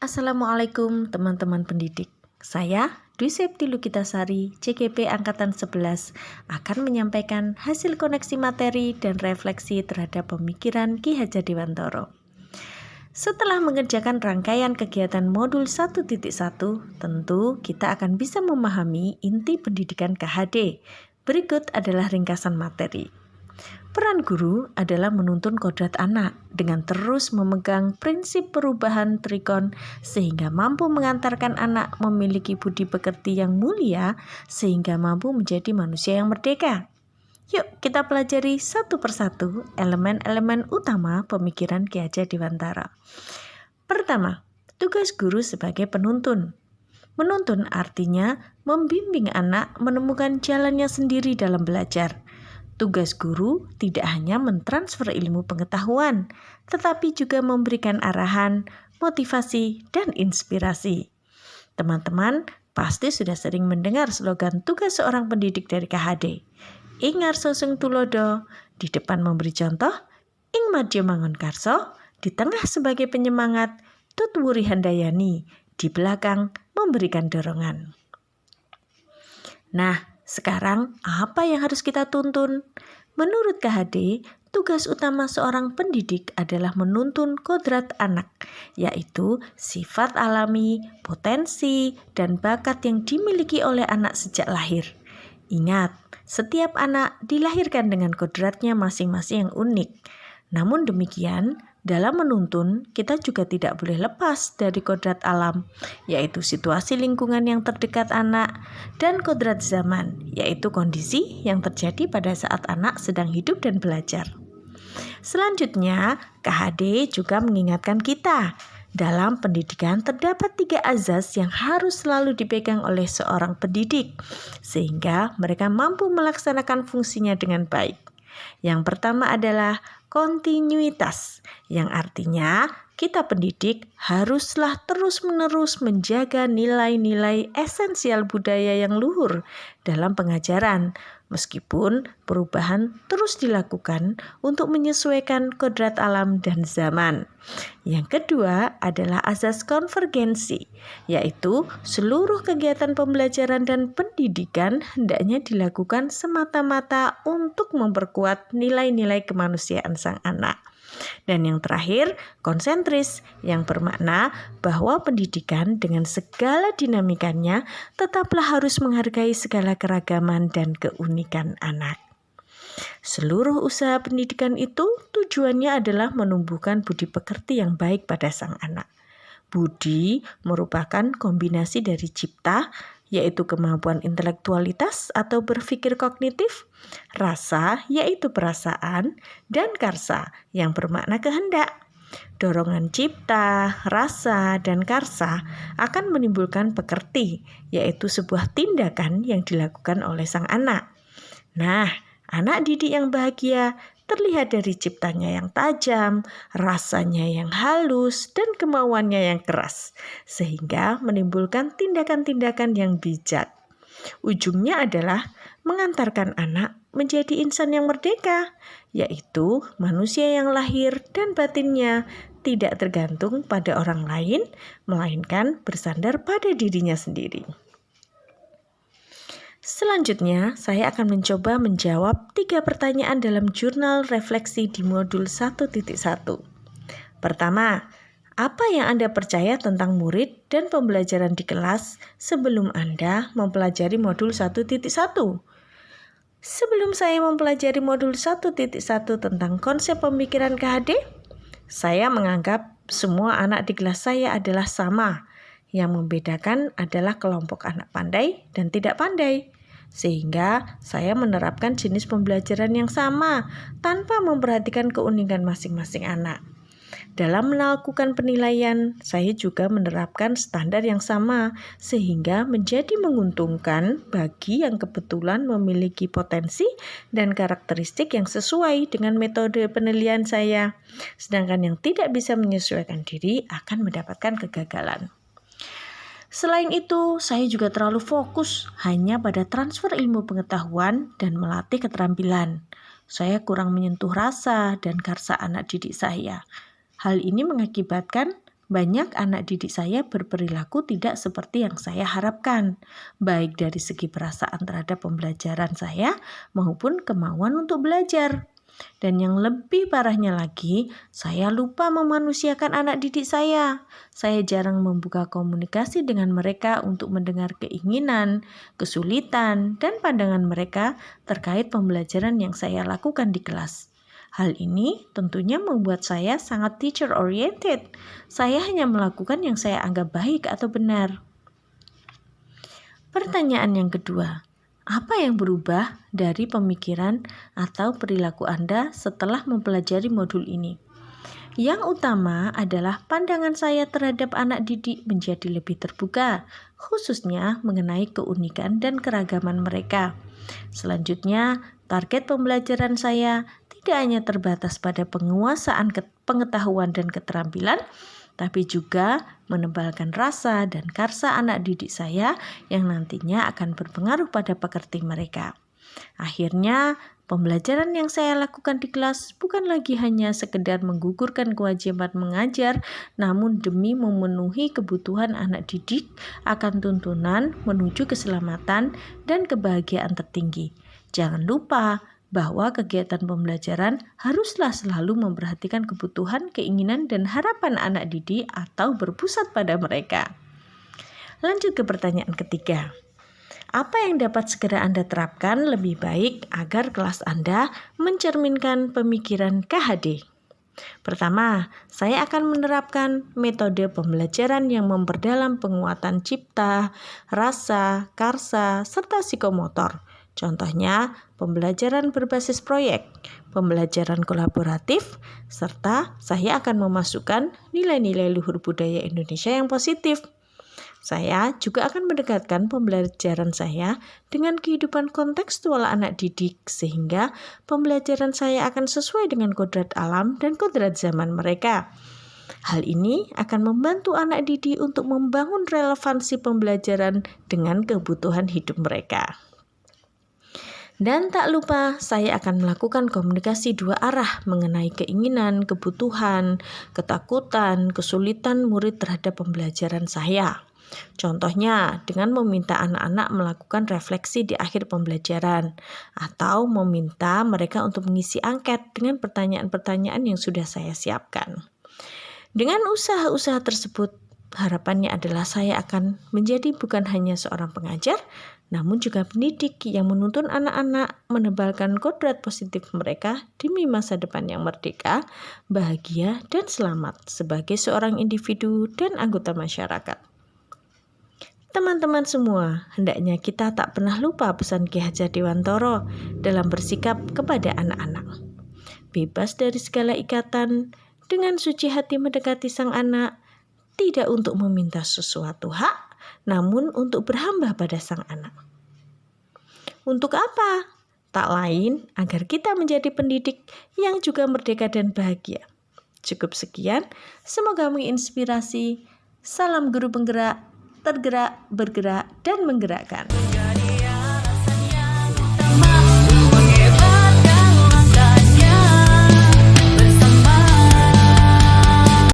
Assalamualaikum teman-teman pendidik. Saya Dwi Septi Lukitasari, CGP Angkatan 11, akan menyampaikan hasil koneksi materi dan refleksi terhadap pemikiran Ki Hajar Dewantara. Setelah mengerjakan rangkaian kegiatan modul 1.1, tentu kita akan bisa memahami inti pendidikan KHD. Berikut adalah ringkasan materi. Peran guru adalah menuntun kodrat anak dengan terus memegang prinsip perubahan trikon sehingga mampu mengantarkan anak memiliki budi pekerti yang mulia sehingga mampu menjadi manusia yang merdeka. Yuk kita pelajari satu persatu elemen-elemen utama pemikiran Ki Hajar Dewantara. Pertama, tugas guru sebagai penuntun. Menuntun artinya membimbing anak menemukan jalannya sendiri dalam belajar. Tugas guru tidak hanya mentransfer ilmu pengetahuan, tetapi juga memberikan arahan, motivasi, dan inspirasi. Teman-teman pasti sudah sering mendengar slogan tugas seorang pendidik dari KHD. Ing ngarso sing tulodo, di depan memberi contoh, ing madya mangun karso, di tengah sebagai penyemangat, tut wuri handayani, di belakang memberikan dorongan. Nah, sekarang, apa yang harus kita tuntun? Menurut KHD, tugas utama seorang pendidik adalah menuntun kodrat anak, yaitu sifat alami, potensi, dan bakat yang dimiliki oleh anak sejak lahir. Ingat, setiap anak dilahirkan dengan kodratnya masing-masing yang unik. Namun demikian, dalam menuntun, kita juga tidak boleh lepas dari kodrat alam, yaitu situasi lingkungan yang terdekat anak, dan kodrat zaman, yaitu kondisi yang terjadi pada saat anak sedang hidup dan belajar. Selanjutnya, KHD juga mengingatkan kita, dalam pendidikan terdapat 3 azas yang harus selalu dipegang oleh seorang pendidik, sehingga mereka mampu melaksanakan fungsinya dengan baik. Yang pertama adalah kontinuitas, yang artinya kita pendidik haruslah terus-menerus menjaga nilai-nilai esensial budaya yang luhur dalam pengajaran, meskipun perubahan terus dilakukan untuk menyesuaikan kodrat alam dan zaman. Yang kedua adalah azas konvergensi, yaitu seluruh kegiatan pembelajaran dan pendidikan hendaknya dilakukan semata-mata untuk memperkuat nilai-nilai kemanusiaan sang anak. Dan yang terakhir, konsentris, yang bermakna bahwa pendidikan dengan segala dinamikanya tetaplah harus menghargai segala keragaman dan keunikan anak. Seluruh usaha pendidikan itu tujuannya adalah menumbuhkan budi pekerti yang baik pada sang anak. Budi merupakan kombinasi dari cipta, yaitu kemampuan intelektualitas atau berpikir kognitif, rasa, yaitu perasaan, dan karsa, yang bermakna kehendak. Dorongan cipta, rasa, dan karsa akan menimbulkan pekerti, yaitu sebuah tindakan yang dilakukan oleh sang anak. Nah, anak didik yang bahagia terlihat dari ciptanya yang tajam, rasanya yang halus, dan kemauannya yang keras, sehingga menimbulkan tindakan-tindakan yang bijak. Ujungnya adalah mengantarkan anak menjadi insan yang merdeka, yaitu manusia yang lahir dan batinnya tidak tergantung pada orang lain, melainkan bersandar pada dirinya sendiri. Selanjutnya, saya akan mencoba menjawab 3 pertanyaan dalam jurnal refleksi di modul 1.1. Pertama, apa yang Anda percaya tentang murid dan pembelajaran di kelas sebelum Anda mempelajari modul 1.1? Sebelum saya mempelajari modul 1.1 tentang konsep pemikiran KHD, saya menganggap semua anak di kelas saya adalah sama. Yang membedakan adalah kelompok anak pandai dan tidak pandai. Sehingga saya menerapkan jenis pembelajaran yang sama tanpa memperhatikan keunikan masing-masing anak. Dalam melakukan penilaian, saya juga menerapkan standar yang sama sehingga menjadi menguntungkan bagi yang kebetulan memiliki potensi dan karakteristik yang sesuai dengan metode penilaian saya. Sedangkan yang tidak bisa menyesuaikan diri akan mendapatkan kegagalan. Selain itu, saya juga terlalu fokus hanya pada transfer ilmu pengetahuan dan melatih keterampilan. Saya kurang menyentuh rasa dan karsa anak didik saya. Hal ini mengakibatkan Banyak anak didik saya berperilaku tidak seperti yang saya harapkan, baik dari segi perasaan terhadap pembelajaran saya maupun kemauan untuk belajar. Dan yang lebih parahnya lagi, saya lupa memanusiakan anak didik saya. Saya jarang membuka komunikasi dengan mereka untuk mendengar keinginan, kesulitan, dan pandangan mereka terkait pembelajaran yang saya lakukan di kelas. Hal ini tentunya membuat saya sangat teacher oriented. Saya hanya melakukan yang saya anggap baik atau benar. Pertanyaan yang kedua, apa yang berubah dari pemikiran atau perilaku Anda setelah mempelajari modul ini? Yang utama adalah pandangan saya terhadap anak didik menjadi lebih terbuka, khususnya mengenai keunikan dan keragaman mereka. Selanjutnya, target pembelajaran saya tidak hanya terbatas pada penguasaan pengetahuan dan keterampilan, tapi juga menebalkan rasa dan karsa anak didik saya yang nantinya akan berpengaruh pada pekerti mereka. Akhirnya, pembelajaran yang saya lakukan di kelas bukan lagi hanya sekedar menggugurkan kewajiban mengajar, namun demi memenuhi kebutuhan anak didik akan tuntunan menuju keselamatan dan kebahagiaan tertinggi. Jangan lupa bahwa kegiatan pembelajaran haruslah selalu memperhatikan kebutuhan, keinginan, dan harapan anak didik atau berpusat pada mereka. Lanjut ke pertanyaan ketiga. Apa yang dapat segera Anda terapkan lebih baik agar kelas Anda mencerminkan pemikiran KHD? Pertama, saya akan menerapkan metode pembelajaran yang memperdalam penguatan cipta, rasa, karsa, serta psikomotor. Contohnya, pembelajaran berbasis proyek, pembelajaran kolaboratif, serta saya akan memasukkan nilai-nilai luhur budaya Indonesia yang positif. Saya juga akan mendekatkan pembelajaran saya dengan kehidupan kontekstual anak didik sehingga pembelajaran saya akan sesuai dengan kodrat alam dan kodrat zaman mereka. Hal ini akan membantu anak didik untuk membangun relevansi pembelajaran dengan kebutuhan hidup mereka. Dan tak lupa, saya akan melakukan komunikasi dua arah mengenai keinginan, kebutuhan, ketakutan, kesulitan murid terhadap pembelajaran saya. Contohnya, dengan meminta anak-anak melakukan refleksi di akhir pembelajaran, atau meminta mereka untuk mengisi angket dengan pertanyaan-pertanyaan yang sudah saya siapkan. Dengan usaha-usaha tersebut, harapannya adalah saya akan menjadi bukan hanya seorang pengajar, namun juga pendidik yang menuntun anak-anak menebalkan kodrat positif mereka demi masa depan yang merdeka, bahagia, dan selamat sebagai seorang individu dan anggota masyarakat. Teman-teman semua, hendaknya kita tak pernah lupa pesan Ki Hajar Dewantara dalam bersikap kepada anak-anak. Bebas dari segala ikatan, dengan suci hati mendekati sang anak, tidak untuk meminta sesuatu hak, namun untuk berhamba pada sang anak. Untuk apa? Tak lain agar kita menjadi pendidik yang juga merdeka dan bahagia. Cukup sekian, semoga menginspirasi. Salam guru penggerak, tergerak, bergerak, dan menggerakkan.